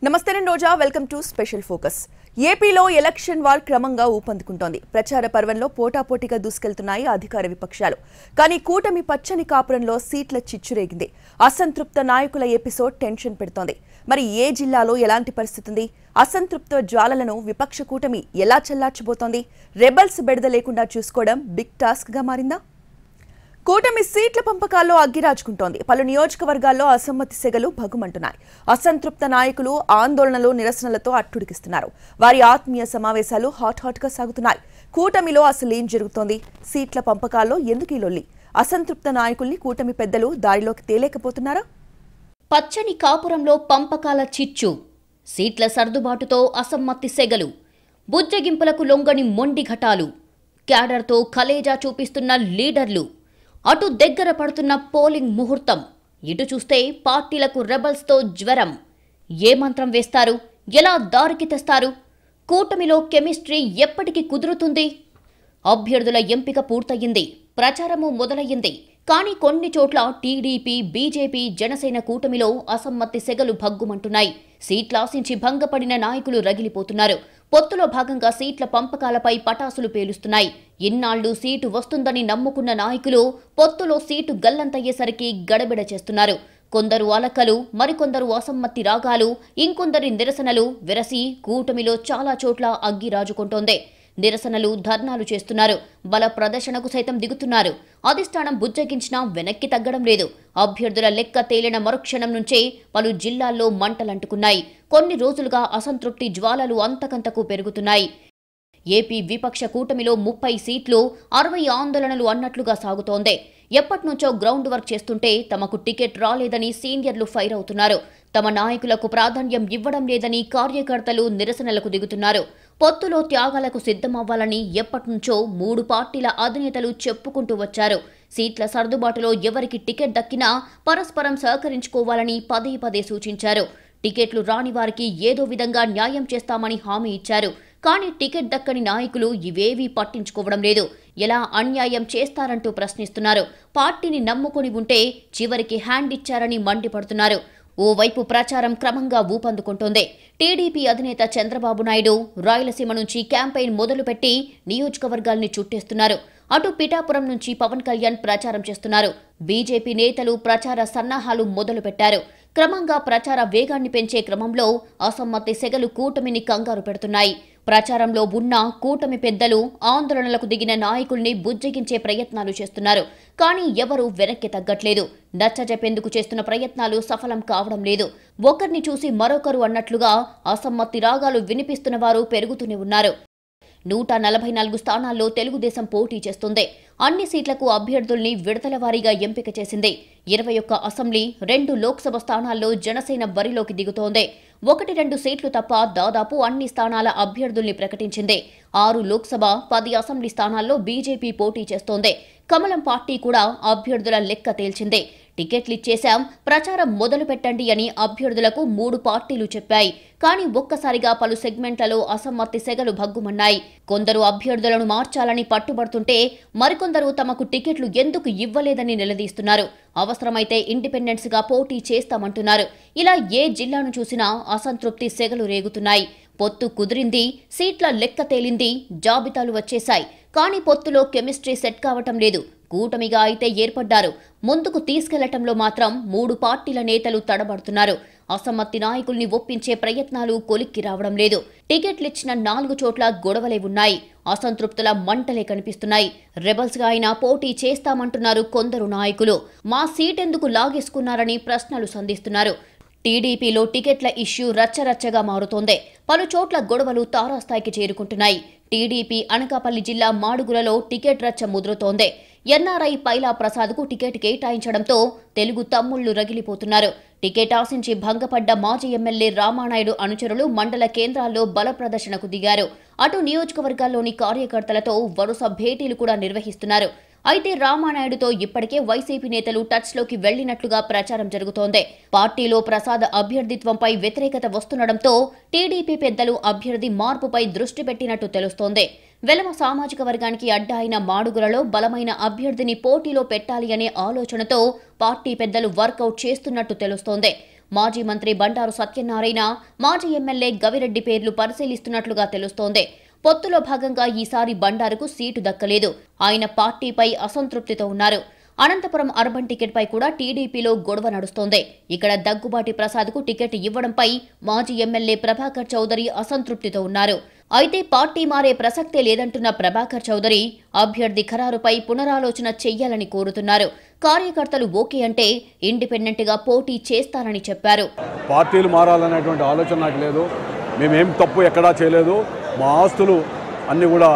నమస్తే నేను రోజా welcome to special focus. ఏపీలో ఎలక్షన్ వార్ క్రమంగా ఊపందుకుంటోంది. ప్రచార పర్వంలో పోటాపోటీగా దూసుకెళ్తున్నాయి అధికార విపక్షాలు. కానీ కూటమి పచ్చని కాపురంలో సీట్ల చిచ్చురేగింది. అసంతృప్త నాయకుల ఎపిసోడ్ టెన్షన్ పెడుతోంది. మరి ఏ జిల్లాలో ఎలాంటి పరిస్థితి ఉంది? అసంతృప్త జ్వాలలను విపక్ష కూటమి ఎలా చల్లార్చబోతోంది? రెబల్స్ బెడద లేకుండా చూసుకోవడం బిగ్ టాస్క్ గా మారిందా? కూటమి సీట్ల పంపకాల్లో అగ్గిరాజుకుంటోంది. పలు నియోజకవర్గాల్లో అసమ్మతి సెగలు భగ్గుమంటున్నాయి. అసంతృప్త నాయకులు ఆందోళనలు నిరసనలతో అట్టుడికిస్తున్నారు. వారి ఆత్మీయ సమావేశాలు హాట్ గా సాగుతున్నాయి. కూటమిలో అసలు ఏం జరుగుతోంది? సీట్ల పంపకాల్లో ఎందుకు ఈ లొల్లి? అసంతృప్త నాయకుల్ని కూటమి పెద్దలు దారిలోకి తేలేకపోతున్నారా? పచ్చని కాపురంలో పంపకాల చిచ్చు, సీట్ల సర్దుబాటుతో అసమ్మతి సెగలు, బుజ్జగింపులకు లొంగని మొండి ఘటాలు, క్యాడర్తో కలేజా చూపిస్తున్న లీడర్లు, అటు దగ్గర పడుతున్న పోలింగ్ ముహూర్తం, ఇటు చూస్తే పార్టీలకు రెబల్స్తో జ్వరం. ఏ మంత్రం వేస్తారు? ఎలా దారికి తెస్తారు? కూటమిలో కెమిస్ట్రీ ఎప్పటికి కుదురుతుంది? అభ్యర్థుల ఎంపిక పూర్తయింది, ప్రచారము మొదలయ్యింది. కానీ కొన్ని చోట్ల టీడీపీ, బీజేపీ, జనసేన కూటమిలో అసమ్మతి సెగలు భగ్గుమంటున్నాయి. సీట్లాశించి భంగపడిన నాయకులు రగిలిపోతున్నారు. పొత్తులో భాగంగా సీట్ల పంపకాలపై పటాసులు పేలుస్తున్నాయి. ఇన్నాళ్లు సీటు వస్తుందని నమ్ముకున్న నాయకులు పొత్తులో సీటు గల్లంతయ్యేసరికి గడబిడ చేస్తున్నారు. కొందరు అలకలు, మరికొందరు అసమ్మతి రాగాలు, ఇంకొందరి నిరసనలు విరసి కూటమిలో చాలా చోట్ల అగ్గి రాజుకుంటోంది. నిరసనలు, ధర్నాలు చేస్తున్నారు. బల ప్రదర్శనకు సైతం దిగుతున్నారు. అధిష్టానం బుజ్జగించినా వెనక్కి తగ్గడం లేదు. అభ్యర్థుల లెక్క తేలిన మరుక్షణం నుంచే పలు జిల్లాల్లో మంటలంటుకున్నాయి. కొన్ని రోజులుగా అసంతృప్తి జ్వాలలు అంతకంతకు పెరుగుతున్నాయి. ఏపీ విపక్ష కూటమిలో 30 సీట్లు, 60 ఆందోళనలు అన్నట్లుగా సాగుతోంది. ఎప్పటినుంచో గ్రౌండ్ వర్క్ చేస్తుంటే తమకు టికెట్ రాలేదని సీనియర్లు ఫైర్ అవుతున్నారు. తమ నాయకులకు ప్రాధాన్యం ఇవ్వడం లేదని కార్యకర్తలు నిరసనలకు దిగుతున్నారు. పొత్తులో త్యాగాలకు సిద్ధమవ్వాలని ఎప్పటినుంచో 3 పార్టీల అధినేతలు చెప్పుకుంటూ వచ్చారు. సీట్ల సర్దుబాటులో ఎవరికి టికెట్ దక్కినా పరస్పరం సహకరించుకోవాలని పదే సూచించారు. టికెట్లు రాని వారికి ఏదో విధంగా న్యాయం చేస్తామని హామీ ఇచ్చారు. కానీ టికెట్ దక్కని నాయకులు ఇవేవీ పట్టించుకోవడం లేదు. ఎలా అన్యాయం చేస్తారంటూ ప్రశ్నిస్తున్నారు. పార్టీని నమ్ముకొని ఉంటే చివరికి హ్యాండ్ ఇచ్చారని మండిపడుతున్నారు. ఓవైపు ప్రచారం క్రమంగా ఊపందుకుంటోంది. టీడీపీ అధినేత చంద్రబాబు నాయుడు రాయలసీమ నుంచి క్యాంపెయిన్ మొదలుపెట్టి నియోజకవర్గాల్ని చుట్టేస్తున్నారు. అటు పిఠాపురం నుంచి పవన్ కళ్యాణ్ ప్రచారం చేస్తున్నారు. బీజేపీ నేతలు ప్రచార సన్నాహాలు మొదలుపెట్టారు. క్రమంగా ప్రచార వేగాన్ని పెంచే క్రమంలో అసమ్మతి సెగలు కూటమిని కంగారు పెడుతున్నాయి. ప్రచారంలో ఉన్న కూటమి పెద్దలు ఆందోళనలకు దిగిన నాయకుల్ని బుజ్జగించే ప్రయత్నాలు చేస్తున్నారు. కానీ ఎవరూ వెనక్కి తగ్గట్లేదు. నచ్చజెప్పేందుకు చేస్తున్న ప్రయత్నాలు సఫలం కావడం లేదు. ఒకరిని చూసి మరొకరు అన్నట్లుగా అసమ్మతి రాగాలు వినిపిస్తున్న వారు పెరుగుతూనే ఉన్నారు. 144 స్థానాల్లో తెలుగుదేశం పోటీ చేస్తుంది. అన్ని సీట్లకు అభ్యర్థుల్ని విడతల వారీగా ఎంపిక చేసింది. 21 అసెంబ్లీ, 2 లోక్సభ స్థానాల్లో జనసేన బరిలోకి దిగుతోంది. 1-2 సీట్లు తప్ప దాదాపు అన్ని స్థానాల అభ్యర్థుల్ని ప్రకటించింది. 6 లోక్సభ, 10 అసెంబ్లీ స్థానాల్లో బీజేపీ పోటీ చేస్తోంది. కమలం పార్టీ కూడా అభ్యర్థుల లెక్క తేల్చింది. టికెట్లిచ్చేశాం, ప్రచారం మొదలు పెట్టండి అని అభ్యర్థులకు 3 పార్టీలు చెప్పాయి. కానీ ఒక్కసారిగా పలు సెగ్మెంట్లలో అసమ్మతి సెగలు భగ్గుమన్నాయి. కొందరు అభ్యర్థులను మార్చాలని పట్టుబడుతుంటే మరికొందరు తమకు టికెట్లు ఎందుకు ఇవ్వలేదని నిలదీస్తున్నారు. అవసరమైతే ఇండిపెండెన్స్ గా పోటీ చేస్తామంటున్నారు. ఇలా ఏ జిల్లాను చూసినా అసంతృప్తి సెగలు రేగుతున్నాయి. పొత్తు కుదిరింది, సీట్ల లెక్క తేలింది, జాబితాలు వచ్చేశాయి. కానీ పొత్తులో కెమిస్ట్రీ సెట్ కావటం లేదు. కూటమిగా అయితే ఏర్పడ్డారు. ముందుకు తీసుకెళ్లటంలో మాత్రం 3 పార్టీల నేతలు తడబడుతున్నారు. అసమ్మతి నాయకుల్ని ఒప్పించే ప్రయత్నాలు కొలిక్కి రావడం లేదు. టికెట్లిచ్చిన 4 చోట్ల గొడవలే ఉన్నాయి. అసంతృప్తుల మంటలే కనిపిస్తున్నాయి. రెబల్స్ గా అయినా పోటీ చేస్తామంటున్నారు కొందరు నాయకులు. మా సీటెందుకు లాగేసుకున్నారని ప్రశ్నలు సంధిస్తున్నారు. టీడీపీలో టికెట్ల ఇష్యూ రచ్చరచ్చగా మారుతోంది. పలు చోట్ల గొడవలు తారాస్థాయికి చేరుకుంటున్నాయి. టీడీపీ అనకాపల్లి జిల్లా మాడుగులలో టికెట్ రచ్చ ముదురుతోంది. ఎన్ఆర్ఐ పైలా ప్రసాద్కు టికెట్ కేటాయించడంతో తెలుగు తమ్ముళ్లు రగిలిపోతున్నారు. టికెట్ ఆశించి భంగపడ్డ మాజీ ఎమ్మెల్యే రామానాయుడు అనుచరులు మండల కేంద్రాల్లో బల ప్రదర్శనకు దిగారు. అటు నియోజకవర్గాల్లోని కార్యకర్తలతో వరుస భేటీలు కూడా నిర్వహిస్తున్నారు. అయితే రామానాయుడుతో ఇప్పటికే వైసీపీ నేతలు టచ్లోకి వెళ్లినట్లుగా ప్రచారం జరుగుతోంది. పార్టీలో ప్రసాద్ అభ్యర్థిత్వంపై వ్యతిరేకత వస్తుండటంతో టీడీపీ పెద్దలు అభ్యర్థి మార్పుపై దృష్టి పెట్టినట్టు తెలుస్తోంది. వెలమ సామాజిక వర్గానికి అడ్డా అయిన మాడుగులలో బలమైన అభ్యర్థిని పోటీలో పెట్టాలి అనే ఆలోచనతో పార్టీ పెద్దలు వర్కౌట్ చేస్తున్నట్టు తెలుస్తోంది. మాజీ మంత్రి బండారు సత్యనారాయణ, మాజీ ఎమ్మెల్యే గవిరెడ్డి పేర్లు పరిశీలిస్తున్నట్లుగా తెలుస్తోంది. పొత్తులో భాగంగా ఈసారి బండారుకు సీటు దక్కలేదు. ఆయన పార్టీపై అసంతృప్తితో ఉన్నారు. అనంతపురం అర్బన్ టికెట్పై కూడా టీడీపీలో గొడవ నడుస్తోంది. ఇక్కడ దగ్గుబాటి ప్రసాద్కు టికెట్ ఇవ్వడంపై మాజీ ఎమ్మెల్యే ప్రభాకర్ చౌదరి అసంతృప్తితో ఉన్నారు. అయితే పార్టీ మారే ప్రసక్తే లేదంటున్న ప్రభాకర్ చౌదరి అభ్యర్థి ఖరారుపై పునరాలోచన చెయ్యాలని కోరుతున్నారు. కార్యకర్తలు ఓకే అంటే ఇండిపెండెంట్ గా పోటీ చేస్తారని చెప్పారు. పార్టీలు మారాలనేటువంటి ఆలోచన నాకు లేదు. మేమేం తప్పు ఎక్కడా చేయలేదు. మా ఆస్తులు అన్నీ కూడా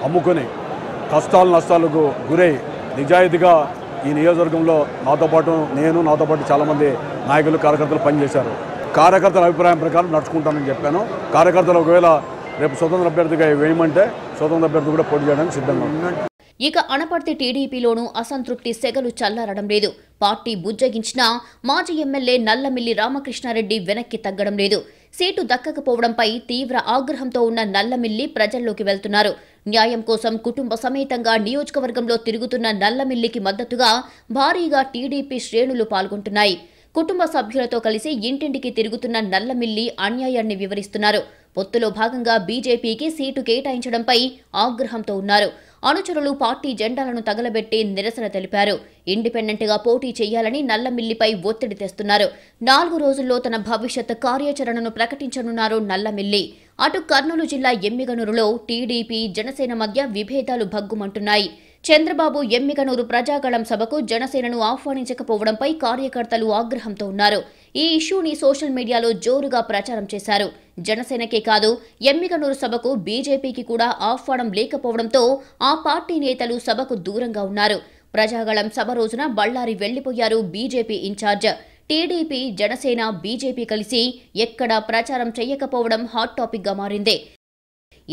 అమ్ముకొని కష్టాలు నష్టాలకు గురై నిజాయితీగా ఈ నియోజకవర్గంలో నాతో పాటు చాలామంది నాయకులు కార్యకర్తలు పనిచేశారు. కార్యకర్తల అభిప్రాయం ప్రకారం నడుచుకుంటానని చెప్పాను. కార్యకర్తలు ఒకవేళ రేపు స్వతంత్ర అభ్యర్థిగా వేయమంటే స్వతంత్ర అభ్యర్థి కూడా పోటీ చేయడానికి సిద్ధంగా ఉంది. ఇక అనపర్తి టీడీపీలోనూ అసంతృప్తి సెగలు చల్లారడం లేదు. పార్టీ బుజ్జగించినా మాజీ ఎమ్మెల్యే నల్లమిల్లి రామకృష్ణారెడ్డి వెనక్కి తగ్గడం లేదు. సీటు దక్కకపోవడంపై తీవ్ర ఆగ్రహంతో ఉన్న నల్లమిల్లి ప్రజల్లోకి వెళ్తున్నారు. న్యాయం కోసం కుటుంబ సమేతంగా నియోజకవర్గంలో తిరుగుతున్న నల్లమిల్లికి మద్దతుగా భారీగా టీడీపీ శ్రేణులు పాల్గొంటున్నాయి. కుటుంబ సభ్యులతో కలిసి ఇంటింటికి తిరుగుతున్న నల్లమిల్లి అన్యాయాన్ని వివరిస్తున్నారు. పొత్తులో భాగంగా బీజేపీకి సీటు కేటాయించడంపై ఆగ్రహంతో ఉన్నారు. అనుచరులు పార్టీ జెండాలను తగలబెట్టి నిరసన తెలిపారు. ఇండిపెండెంట్ గా పోటీ చేయాలని నల్లమిల్లిపై ఒత్తిడి తెస్తున్నారు. 4 రోజుల్లో తన భవిష్యత్ కార్యాచరణను ప్రకటించనున్నారు నల్లమిల్లి. అటు కర్నూలు జిల్లా ఎమ్మిగనూరులో టీడీపీ జనసేన మధ్య విభేదాలు భగ్గుమంటున్నాయి. చంద్రబాబు ఎమ్మిగనూరు ప్రజాగళం సభకు జనసేనను ఆహ్వానించకపోవడంపై కార్యకర్తలు ఆగ్రహంతో ఉన్నారు. ఈ ఇష్యూని సోషల్ మీడియాలో జోరుగా ప్రచారం చేశారు. జనసేనకే కాదు ఎమ్మిగనూరు సభకు బీజేపీకి కూడా ఆహ్వానం లేకపోవడంతో ఆ పార్టీ నేతలు సభకు దూరంగా ఉన్నారు. ప్రజాగళం సభ రోజున బళ్ళారి వెళ్లిపోయారు BJP incharge. TDP, Janasena, BJP కలిసి ఎక్కడా ప్రచారం చేయకపోవడం హాట్ టాపిక్ గా మారింది.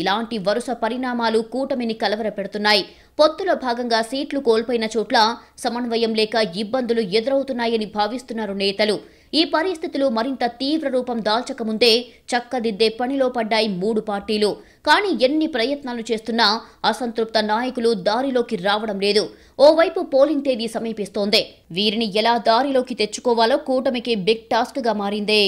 ఇలాంటి వరుస పరిణామాలు కూటమిని కలవరపెడుతున్నాయి. పొత్తులో భాగంగా సీట్లు కోల్పోయిన చోట్ల సమన్వయం లేక ఇబ్బందులు ఎదురవుతున్నాయని భావిస్తున్నారు నేతలు. ఈ పరిస్థితులు మరింత తీవ్ర రూపం దాల్చకముందే చక్కదిద్దే పనిలో పడ్డాయి 3 పార్టీలు. కానీ ఎన్ని ప్రయత్నాలు చేస్తున్నా అసంతృప్త నాయకులు దారిలోకి రావడం లేదు. ఓవైపు పోలింగ్ తేదీ సమీపిస్తోంది. వీరిని ఎలా దారిలోకి తెచ్చుకోవాలో కూటమికి బిగ్ టాస్క్ గా మారిందే.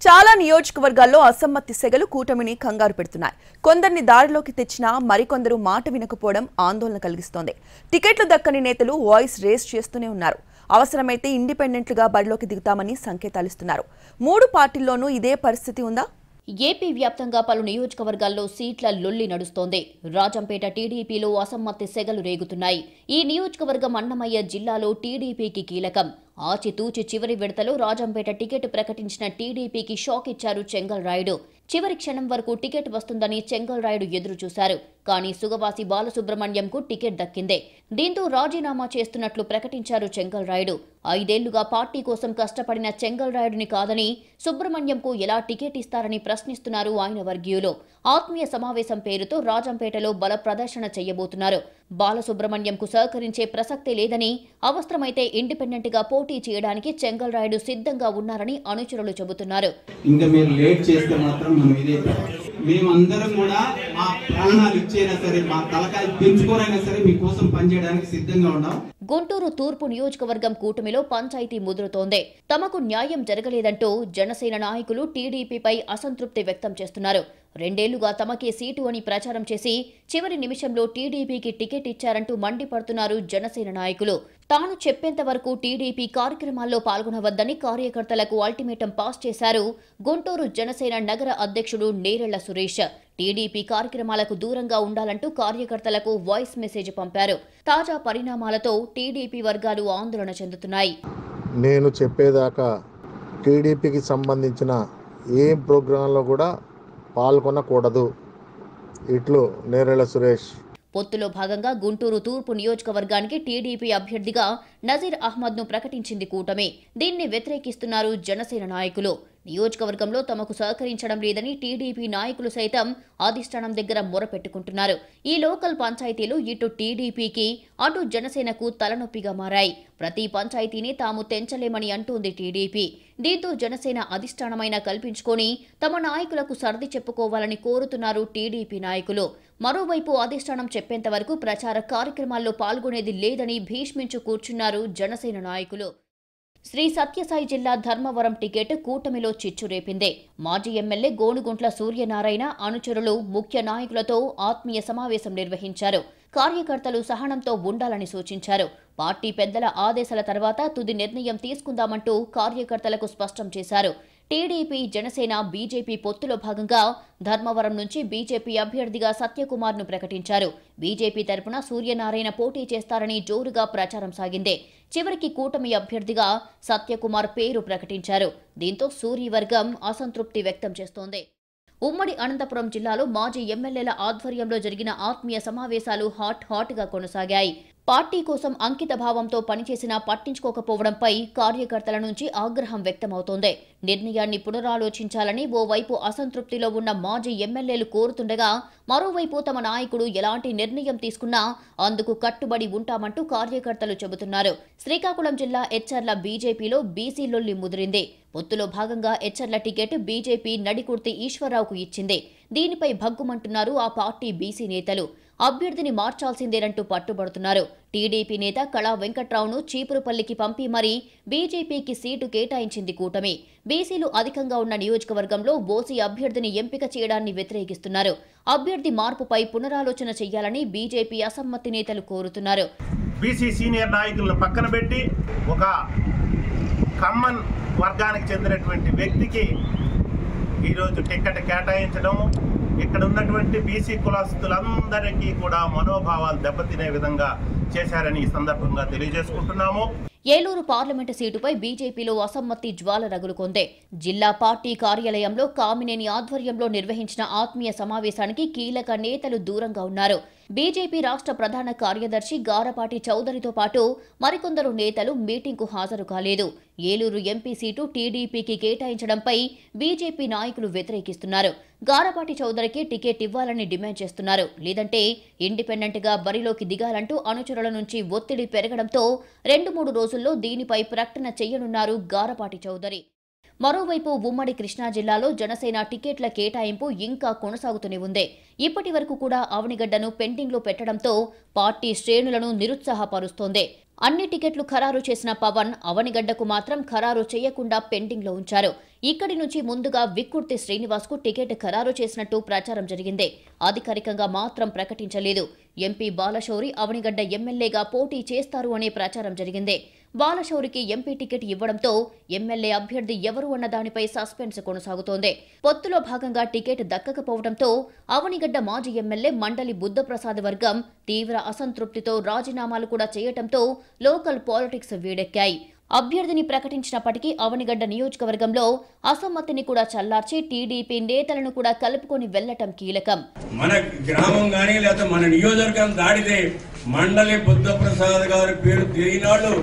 చాలా నియోజకవర్గాల్లో అసమ్మతి సెగలు కూటమిని కంగారు పెడుతున్నాయి. కొందరిని దారిలోకి తెచ్చినా మరికొందరు మాట వినకపోవడం ఆందోళన కలిగిస్తోంది. టికెట్లు దక్కని నేతలు వాయిస్ రేస్ చేస్తూనే ఉన్నారు. అవసరమైతే ఇండిపెండెంట్లుగా బరిలోకి దిగుతామని సంకేతాలిస్తున్నారు. 3 పార్టీల్లోనూ ఇదే పరిస్థితి ఉందా? ఏపీ వ్యాప్తంగా పలు నియోజకవర్గాల్లో సీట్ల లొల్లి నడుస్తోంది. రాజంపేట టీడీపీలో అసమ్మతి సెగలు రేగుతున్నాయి. ఈ నియోజకవర్గం అన్నమయ్య జిల్లాలో టీడీపీకి కీలకం. ఆచితూచి చివరి విడతలో రాజంపేట టికెట్ ప్రకటించిన టీడీపీకి షాక్ ఇచ్చారు చెంగల్ రాయుడు. చివరి క్షణం వరకు టికెట్ వస్తుందని చెంగల్ రాయుడు ఎదురు చూశారు. కానీ సుగవాసి బాలసుబ్రహ్మణ్యంకు టికెట్ దక్కిందే. దీంతో రాజీనామా చేస్తున్నట్లు ప్రకటించారు చెంగల్ రాయుడు. 5 ఏళ్లుగా పార్టీ కోసం కష్టపడిన చెంగల్ రాయుడిని కాదని సుబ్రహ్మణ్యంకు ఎలా టికెట్ ఇస్తారని ప్రశ్నిస్తున్నారు ఆయన వర్గీయులు. ఆత్మీయ సమావేశం పేరుతో రాజంపేటలో బల ప్రదర్శన చేయబోతున్నారు. బాలసుబ్రహ్మణ్యంకు సహకరించే ప్రసక్తే లేదని, అవసరమైతే ఇండిపెండెంట్ గా పోటీ చేయడానికి చెంగల్ రాయుడు సిద్ధంగా ఉన్నారని అనుచరులు చెబుతున్నారు. ఇంకా మీరు లేట్ చేస్తే మాత్రం మేమందరం కూడా మా ప్రాణాలు ఇచ్చేనా సరే, మా తలకాయలు పెంచుకోరైనా సరే మీకోసం పనిచేయడానికి సిద్ధంగా ఉన్నాం. గుంటూరు తూర్పు నియోజకవర్గం కూటమిలో పంచాయతీ ముదురుతోంది. తమకు న్యాయం జరగలేదంటూ జనసేన నాయకులు టీడీపీపై అసంతృప్తి వ్యక్తం చేస్తున్నారు. 2 ఏళ్లుగా తమకే సీటు అని ప్రచారం చేసి చివరి నిమిషంలో టీడీపీకి టికెట్ ఇచ్చారంటూ మండిపడుతున్నారు జనసేన నాయకులు. తాను చెప్పేంత వరకు టీడీపీ కార్యక్రమాల్లో పాల్గొనవద్దని కార్యకర్తలకు అల్టిమేటం పాస్ చేశారు గుంటూరు జనసేన నగర అధ్యక్షుడు నేరెళ్ల సురేష్. టీడీపీ కార్యక్రమాలకు దూరంగా ఉండాలంటూ కార్యకర్తలకు వాయిస్ మెసేజ్ పంపారు. తాజా పరిణామాలతో టీడీపీ వర్గాలు ఆందోళన చెందుతున్నాయి. నేను చెప్పేదాకా టీడీపీకి సంబంధించిన ఏ ప్రోగ్రాంలో కూడా పాల్గొనకూడదు. ఇట్లు నేరెళ్ల సురేష్. పొత్తులో భాగంగా గుంటూరు తూర్పు నియోజకవర్గానికి టీడీపీ అభ్యర్థిగా నజీర్ అహ్మద్ ను ప్రకటించింది కూటమి. దీన్ని వ్యతిరేకిస్తున్నారు జనసేన నాయకులు. నియోజకవర్గంలో తమకు సహకరించడం లేదని టీడీపీ నాయకులు సైతం అధిష్టానం దగ్గర మొరపెట్టుకుంటున్నారు. ఈ లోకల్ పంచాయతీలు ఇటు టీడీపీకి అటు జనసేనకు తలనొప్పిగా మారాయి. ప్రతి పంచాయతీని తాము తెంచలేమని అంటోంది టీడీపీ. దీంతో జనసేన అధిష్టానమైనా కల్పించుకొని తమ నాయకులకు సర్ది చెప్పుకోవాలని కోరుతున్నారు టీడీపీ నాయకులు. మరోవైపు అధిష్టానం చెప్పేంత వరకు ప్రచార కార్యక్రమాల్లో పాల్గొనేది లేదని భీష్మించు కూర్చున్నారు జనసేన నాయకులు. శ్రీ సత్యసాయి జిల్లా ధర్మవరం టికెట్ కూటమిలో చిచ్చు రేపింది. మాజీ ఎమ్మెల్యే గోనుగుంట్ల సూర్యనారాయణ అనుచరులు ముఖ్య నాయకులతో ఆత్మీయ సమావేశం నిర్వహించారు. కార్యకర్తలు సహనంతో ఉండాలని సూచించారు. పార్టీ పెద్దల ఆదేశాల తర్వాత తుది నిర్ణయం తీసుకుందామంటూ కార్యకర్తలకు స్పష్టం చేశారు. టీడీపీ, జనసేన, బీజేపీ పొత్తులో భాగంగా ధర్మవరం నుంచి బీజేపీ అభ్యర్థిగా సత్యకుమార్ను ప్రకటించారు. బీజేపీ తరపున సూర్యనారాయణ పోటీ చేస్తారని జోరుగా ప్రచారం సాగింది. చివరికి కూటమి అభ్యర్థిగా సత్యకుమార్ పేరు ప్రకటించారు. దీంతో సూరి వర్గం అసంతృప్తి వ్యక్తం చేస్తోంది. ఉమ్మడి అనంతపురం జిల్లాలో మాజీ ఎమ్మెల్యేల ఆధ్వర్యంలో జరిగిన ఆత్మీయ సమావేశాలు హాట్గా కొనసాగాయి. పార్టీ కోసం అంకిత భావంతో పనిచేసినా పట్టించుకోకపోవడంపై కార్యకర్తల నుంచి ఆగ్రహం వ్యక్తమవుతోంది. నిర్ణయాన్ని పునరాలోచించాలని ఓవైపు అసంతృప్తిలో ఉన్న మాజీ ఎమ్మెల్యేలు కోరుతుండగా, మరోవైపు తమ నాయకుడు ఎలాంటి నిర్ణయం తీసుకున్నా అందుకు కట్టుబడి ఉంటామంటూ కార్యకర్తలు చెబుతున్నారు. శ్రీకాకుళం జిల్లా ఎచ్చర్ల బీజేపీలో బీసీ లొల్లి ముదిరింది. పొత్తులో భాగంగా ఎచ్చర్ల టికెట్ బీజేపీ నడికుర్తి ఈశ్వరరావుకు ఇచ్చింది. దీనిపై భగ్గుమంటున్నారు ఆ పార్టీ బీసీ నేతలు. అభ్యర్థిని మార్చాల్సిందేనంటూ పట్టుబడుతున్నారు. టీడీపీ నేత కళా వెంకట్రావును చీపురుపల్లికి పంపి మరీ బీజేపీకి సీటు కేటాయించింది కూటమి. బీసీలు అధికంగా ఉన్న నియోజకవర్గంలో ఓసీ అభ్యర్థిని ఎంపిక చేయడాన్ని వ్యతిరేకిస్తున్నారు. అభ్యర్థి మార్పుపై పునరాలోచన చేయాలని బీజేపీ అసమ్మతి నేతలు కోరుతున్నారు. బీసీ సీనియర్ నాయకులను పక్కన పెట్టి ఒక కమ్మన్ వర్గానికి చెందినటువంటి వ్యక్తికి ఈరోజు టికెట్ కేటాయించడం ఇక్కడ ఉన్నటువంటి బీసీ కులస్తులందరికీ కూడా మనోభావాలు దెబ్బతినే విధంగా చేశారని ఈ సందర్భంగా తెలియజేసుకుంటున్నాము. ఏలూరు పార్లమెంటు సీటుపై బీజేపీలో అసమ్మతి జ్వాల రగులుకొంది. జిల్లా పార్టీ కార్యాలయంలో కామినేని ఆధ్వర్యంలో నిర్వహించిన ఆత్మీయ సమావేశానికి కీలక నేతలు దూరంగా ఉన్నారు. బీజేపీ రాష్ట్ర ప్రధాన కార్యదర్శి గారపాటి చౌదరితో పాటు మరికొందరు నేతలు మీటింగ్కు హాజరు కాలేదు. ఏలూరు ఎంపీ సీటు టీడీపీకి కేటాయించడంపై బీజేపీ నాయకులు వ్యతిరేకిస్తున్నారు. గారపాటి చౌదరికి టికెట్ ఇవ్వాలని డిమాండ్ చేస్తున్నారు. లేదంటే ఇండిపెండెంట్గా బరిలోకి దిగాలంటూ అనుచరుల నుంచి ఒత్తిడి పెరగడంతో 2-3 రోజుల్లో దీనిపై ప్రకటన చేయనున్నారు గారపాటి చౌదరి. మరోవైపు ఉమ్మడి కృష్ణా జిల్లాలో జనసేన టికెట్ల కేటాయింపు ఇంకా కొనసాగుతూనే ఉంది. ఇప్పటి వరకు కూడా అవనిగడ్డను పెండింగ్లో పెట్టడంతో పార్టీ శ్రేణులను నిరుత్సాహపరుస్తోంది. అన్ని టికెట్లు ఖరారు చేసిన పవన్ అవనిగడ్డకు మాత్రం ఖరారు చేయకుండా పెండింగ్లో ఉంచారు. ఇక్కడి నుంచి ముందుగా విక్కుర్తి శ్రీనివాస్కు టికెట్ ఖరారు చేసినట్టు ప్రచారం జరిగింది. అధికారికంగా మాత్రం ప్రకటించలేదు. ఎంపీ బాలశౌరి అవనిగడ్డ ఎమ్మెల్యేగా పోటీ చేస్తారు అనే ప్రచారం జరిగింది. బాలశౌరికి ఎంపీ టికెట్ ఇవ్వడంతో ఎమ్మెల్యే అభ్యర్థి ఎవరు అన్న దానిపై సస్పెన్స్ కొనసాగుతోంది. పొత్తులో భాగంగా టికెట్ దక్కకపోవడంతో అవనిగడ్డ మాజీ ఎమ్మెల్యే మండలి బుద్ధప్రసాద్ వర్గం తీవ్ర అసంతృప్తితో రాజీనామాలు కూడా చేయడంతో లోకల్ పాలిటిక్స్ వేడెక్కాయి. అభ్యర్థిని ప్రకటించినప్పటికీ అవనిగడ్డ నియోజకవర్గంలో అసమ్మతిని కూడా చల్లార్చి టీడీపీ నేతలను కూడా కలుపుకొని వెళ్లటం కీలకం. మన గ్రామం గానీ లేకపోతే మన నియోజకవర్గం దాడితే మండలి బుద్ధప్రసాద్ గారి పేరు తిరిగినాళ్ళు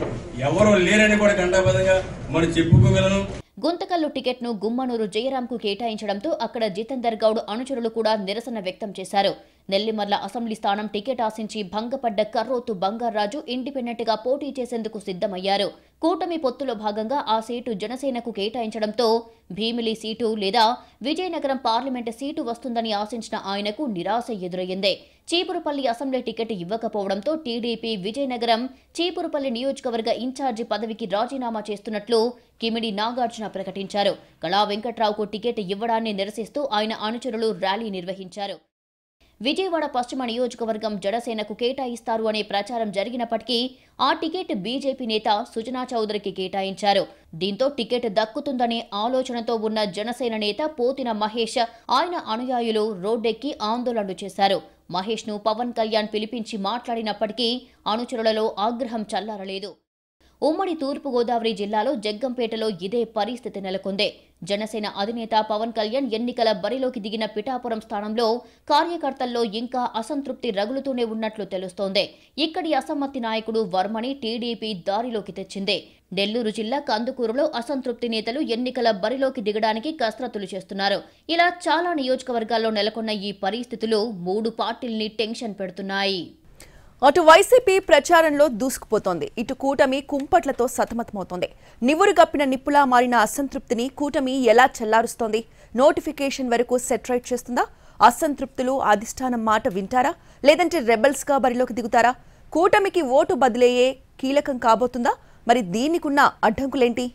ఎవరో లేరని కూడా కండబద్ధంగా మనం చెప్పుకోగలను. గుంతకల్లు టికెట్ను గుమ్మనూరు జయరాంకు కేటాయించడంతో అక్కడ జితేందర్ గౌడ్ అనుచరులు కూడా నిరసన వ్యక్తం చేశారు. నెల్లిమర్ల అసెంబ్లీ స్థానం టికెట్ ఆశించి భంగపడ్డ కర్రోతు బంగారాజు ఇండిపెండెంట్గా పోటీ చేసేందుకు సిద్ధమయ్యారు. కూటమి పొత్తులో భాగంగా ఆ సీటు జనసేనకు కేటాయించడంతో భీమిలి సీటు లేదా విజయనగరం పార్లమెంటు సీటు వస్తుందని ఆశించిన ఆయనకు నిరాశ ఎదురయ్యింది. చీపురుపల్లి అసెంబ్లీ టికెట్ ఇవ్వకపోవడంతో టీడీపీ విజయనగరం చీపురుపల్లి నియోజకవర్గ ఇన్ఛార్జి పదవికి రాజీనామా చేస్తున్నట్లు కిమిడి నాగార్జున ప్రకటించారు. కళా వెంకట్రావుకు టికెట్ ఇవ్వడాన్ని నిరసిస్తూ ఆయన అనుచరులు ర్యాలీ నిర్వహించారు. విజయవాడ పశ్చిమ నియోజకవర్గం జనసేనకు కేటాయిస్తారు అనే ప్రచారం జరిగినప్పటికీ ఆ టికెట్ బీజేపీ నేత సుజనా చౌదరికి కేటాయించారు. దీంతో టికెట్ దక్కుతుందనే ఆలోచనతో ఉన్న జనసేన నేత పోతిన మహేష్, ఆయన అనుయాయులు రోడ్డెక్కి ఆందోళనలు చేశారు. మహేష్ను పవన్ కళ్యాణ్ పిలిపించి మాట్లాడినప్పటికీ అనుచరులలో ఆగ్రహం చల్లారలేదు. ఉమ్మడి తూర్పుగోదావరి జిల్లాలో జగ్గంపేటలో ఇదే పరిస్థితి నెలకొంది. జనసేన అధినేత పవన్ కళ్యాణ్ ఎన్నికల బరిలోకి దిగిన పిఠాపురం స్థానంలో కార్యకర్తల్లో ఇంకా అసంతృప్తి రగులుతూనే ఉన్నట్లు తెలుస్తోంది. ఇక్కడి అసమ్మతి నాయకుడు వర్మని టీడీపీ దారిలోకి తెచ్చింది. నెల్లూరు జిల్లా కందుకూరులో అసంతృప్తి నేతలు ఎన్నికల బరిలోకి దిగడానికి కసరత్తులు చేస్తున్నారు. ఇలా చాలా నియోజకవర్గాల్లో నెలకొన్న ఈ పరిస్థితులు 3 పార్టీల్ని టెన్షన్ పెడుతున్నాయి. అటు వైసీపీ ప్రచారంలో దూసుకుపోతోంది. ఇటు కూటమి కుంపట్లతో సతమతమవుతోంది. నివురు గప్పిన నిప్పులా మారిన అసంతృప్తిని కూటమి ఎలా చల్లారుస్తోంది? నోటిఫికేషన్ వరకు సెటరైట్ చేస్తుందా? అసంతృప్తులు అధిష్టానం మాట వింటారా? లేదంటే రెబల్స్గా బరిలోకి దిగుతారా? కూటమికి ఓటు బదిలయ్యే కీలకం కాబోతుందా? మరి దీనికున్న అడ్డంకులేంటి?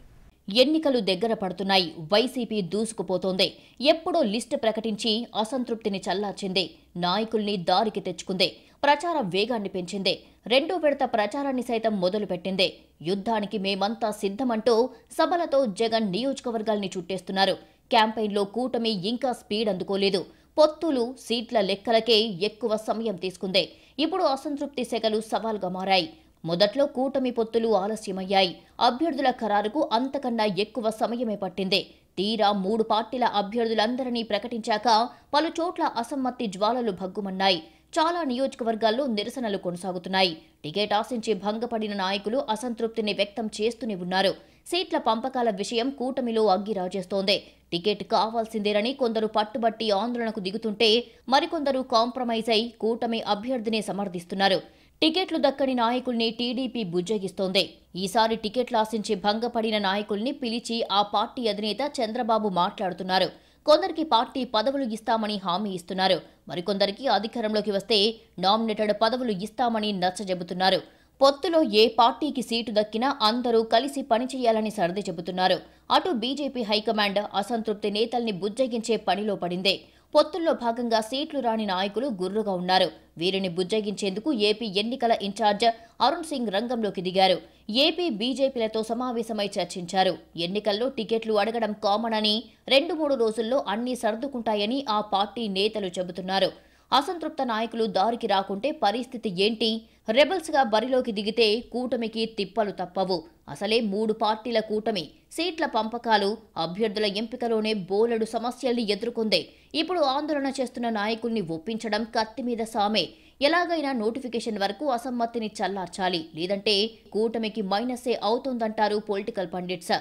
ఎన్నికలు దగ్గర పడుతున్నాయి. వైసీపీ దూసుకుపోతోంది. ఎప్పుడో లిస్టు ప్రకటించి అసంతృప్తిని చల్లార్చింది. నాయకుల్ని దారికి తెచ్చుకుంది. ప్రచార వేగాన్ని పెంచింది. రెండో విడత ప్రచారాన్ని సైతం మొదలుపెట్టింది. యుద్ధానికి మేమంతా సిద్ధమంటూ సభలతో జగన్ నియోజకవర్గాల్ని చుట్టేస్తున్నారు. క్యాంపెయిన్లో కూటమి ఇంకా స్పీడ్ అందుకోలేదు. పొత్తులు, సీట్ల లెక్కలకే ఎక్కువ సమయం తీసుకుంది. ఇప్పుడు అసంతృప్తి సెగలు సవాల్గా మారాయి. మొదట్లో కూటమి పొత్తులు ఆలస్యమయ్యాయి. అభ్యర్థుల ఖరారుకు అంతకన్నా ఎక్కువ సమయమే పట్టింది. తీరా 3 పార్టీల అభ్యర్థులందరినీ ప్రకటించాక పలు చోట్ల అసమ్మతి జ్వాలలు భగ్గుమన్నాయి. చాలా నియోజకవర్గాల్లో నిరసనలు కొనసాగుతున్నాయి. టికెట్ ఆశించి భంగపడిన నాయకులు అసంతృప్తిని వ్యక్తం చేస్తూనే ఉన్నారు. సీట్ల పంపకాల విషయం కూటమిలో అగ్గిరాజేస్తోంది. టికెట్ కావాల్సిందేనని కొందరు పట్టుబట్టి ఆందోళనకు దిగుతుంటే మరికొందరు కాంప్రమైజ్ అయి కూటమి అభ్యర్థిని సమర్థిస్తున్నారు. టికెట్లు దక్కని నాయకుల్ని టీడీపీ బుజ్జగిస్తోంది. ఈసారి టికెట్లు ఆశించి భంగపడిన నాయకుల్ని పిలిచి ఆ పార్టీ అధినేత చంద్రబాబు మాట్లాడుతున్నారు. కొందరికి పార్టీ పదవులు ఇస్తామని హామీ ఇస్తున్నారు. మరికొందరికి అధికారంలోకి వస్తే నామినేటెడ్ పదవులు ఇస్తామని నచ్చజెబుతున్నారు. పొత్తులో ఏ పార్టీకి సీటు దక్కినా అందరూ కలిసి పనిచేయాలని సర్ది చెబుతున్నారు. అటు బీజేపీ హైకమాండ్ అసంతృప్తి నేతల్ని బుజ్జగించే పనిలో పడింది. పొత్తుల్లో భాగంగా సీట్లు రాని నాయకులు గుర్రుగా ఉన్నారు. వీరిని బుజ్జగించేందుకు ఏపీ ఎన్నికల ఇన్ఛార్జ్ అరుణ్ సింగ్ రంగంలోకి దిగారు. ఏపీ బీజేపీలతో సమావేశమై చర్చించారు. ఎన్నికల్లో టికెట్లు అడగడం కామన్ అని, 2-3 రోజుల్లో అన్నీ సర్దుకుంటాయని ఆ పార్టీ నేతలు చెబుతున్నారు. అసంతృప్త నాయకులు దారికి రాకుంటే పరిస్థితి ఏంటి? రెబల్స్ గా బరిలోకి దిగితే కూటమికి తిప్పలు తప్పవు. అసలే 3 పార్టీల కూటమి. సీట్ల పంపకాలు, అభ్యర్థుల ఎంపికలోనే బోలెడు సమస్యల్ని ఎదుర్కొంది. ఇప్పుడు ఆందోళన చేస్తున్న నాయకుల్ని ఒప్పించడం కత్తిమీద సామే. ఎలాగైనా నోటిఫికేషన్ వరకు అసమ్మతిని చల్లార్చాలి, లేదంటే కూటమికి మైనసే అవుతోందంటారు పొలిటికల్ పండిట్స్.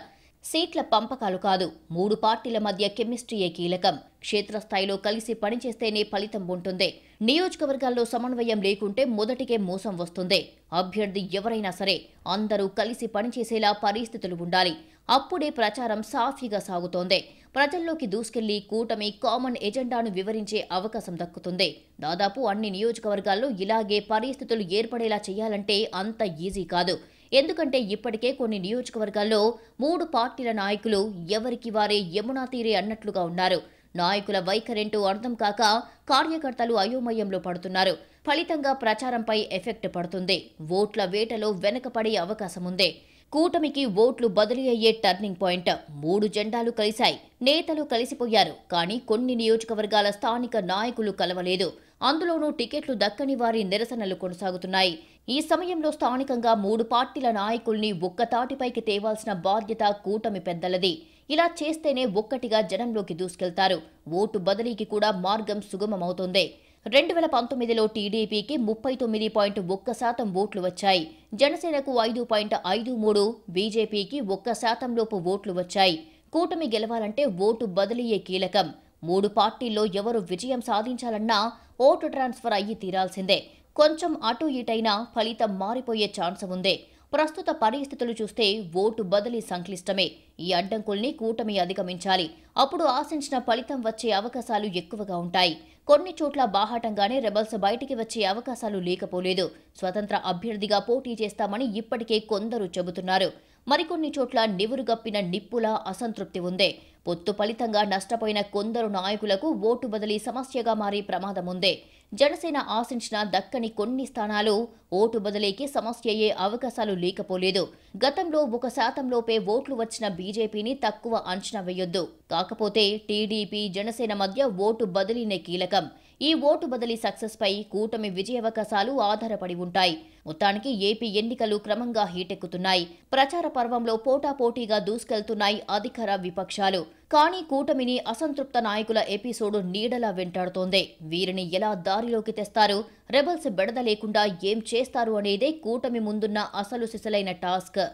సీట్ల పంపకాలు కాదు, 3 పార్టీల మధ్య కెమిస్ట్రీయే కీలకం. క్షేత్రస్థాయిలో కలిసి పనిచేస్తేనే ఫలితం ఉంటుంది. నియోజకవర్గాల్లో సమన్వయం లేకుంటే మొదటికే మోసం వస్తుంది. అభ్యర్థి ఎవరైనా సరే అందరూ కలిసి పనిచేసేలా పరిస్థితులు ఉండాలి. అప్పుడే ప్రచారం సాఫీగా సాగుతోంది. ప్రజల్లోకి దూసుకెళ్లి కూటమి కామన్ ఎజెండాను వివరించే అవకాశం దక్కుతుంది. దాదాపు అన్ని నియోజకవర్గాల్లో ఇలాగే పరిస్థితులు ఏర్పడేలా చేయాలంటే అంత ఈజీ కాదు. ఎందుకంటే ఇప్పటికే కొన్ని నియోజకవర్గాల్లో 3 పార్టీల నాయకులు ఎవరికి వారే యమునా తీరే అన్నట్లుగా ఉన్నారు. నాయకుల వైఖరేంటో అర్థం కాక కార్యకర్తలు అయోమయంలో పడుతున్నారు. ఫలితంగా ప్రచారంపై ఎఫెక్ట్ పడుతుంది. ఓట్ల వేటలో వెనకపడే అవకాశముంది. కూటమికి ఓట్లు బదిలీ అయ్యే టర్నింగ్ పాయింట్. 3 జెండాలు కలిశాయి. నేతలు కలిసిపోయారు. కానీ కొన్ని నియోజకవర్గాల స్థానిక నాయకులు కలవలేదు. అందులోనూ టికెట్లు దక్కని వారి నిరసనలు కొనసాగుతున్నాయి. ఈ సమయంలో స్థానికంగా 3 పార్టీల నాయకుల్ని ఒక్కతాటిపైకి తేవాల్సిన బాధ్యత కూటమి పెద్దలది. ఇలా చేస్తేనే ఒక్కటిగా జనంలోకి దూసుకెళ్తారు. ఓటు బదిలీకి కూడా మార్గం సుగమమవుతోంది. 2019లో టీడీపీకి 39.1% ఓట్లు వచ్చాయి. జనసేనకు 5.53, బీజేపీకి 1% లోపు ఓట్లు వచ్చాయి. కూటమి గెలవాలంటే ఓటు బదిలీయే కీలకం. 3 పార్టీల్లో ఎవరు విజయం సాధించాలన్నా ఓటు ట్రాన్స్ఫర్ అయ్యి తీరాల్సిందే. కొంచెం అటు ఇటైనా ఫలితం మారిపోయే ఛాన్స్ ఉంది. ప్రస్తుత పరిస్థితులు చూస్తే ఓటు బదిలీ సంక్లిష్టమే. ఈ అడ్డంకుల్ని కూటమి అధిగమించాలి. అప్పుడు ఆశించిన ఫలితం వచ్చే అవకాశాలు ఎక్కువగా ఉంటాయి. కొన్ని చోట్ల బాహాటంగానే రెబల్స్ బయటికి వచ్చే అవకాశాలు లేకపోలేదు. స్వతంత్ర అభ్యర్థిగా పోటీ చేస్తామని ఇప్పటికే కొందరు చెబుతున్నారు. మరికొన్ని చోట్ల నివురుగప్పిన నిప్పులా అసంతృప్తి ఉంది. పొత్తు ఫలితంగా నష్టపోయిన కొందరు నాయకులకు ఓటు బదిలీ సమస్యగా మారే ప్రమాదముంది. జనసేన ఆశించిన దక్కని కొన్ని స్థానాలు ఓటు బదిలీకి సమస్యయ్యే అవకాశాలు లేకపోలేదు. గతంలో 1% లోపే ఓట్లు వచ్చిన బీజేపీని తక్కువ అంచనా వేయొద్దు. కాకపోతే టీడీపీ, జనసేన మధ్య ఓటు బదిలీనే కీలకం. ఈ ఓటు బదిలీ సక్సెస్ పై కూటమి విజయావకాశాలు ఆధారపడి ఉంటాయి. మొత్తానికి ఏపీ ఎన్నికలు క్రమంగా హీటెక్కుతున్నాయి. ప్రచార పర్వంలో పోటాపోటీగా దూసుకెళ్తున్నాయి అధికార విపక్షాలు. కానీ కూటమిని అసంతృప్త నాయకుల ఎపిసోడ్ నీడలా వెంటాడుతోంది. వీరిని ఎలా దారిలోకి తెస్తారు, రెబల్స్ బెడద లేకుండా ఏం చేస్తారు అనేదే కూటమి ముందున్న అసలు సిసలైన టాస్క్.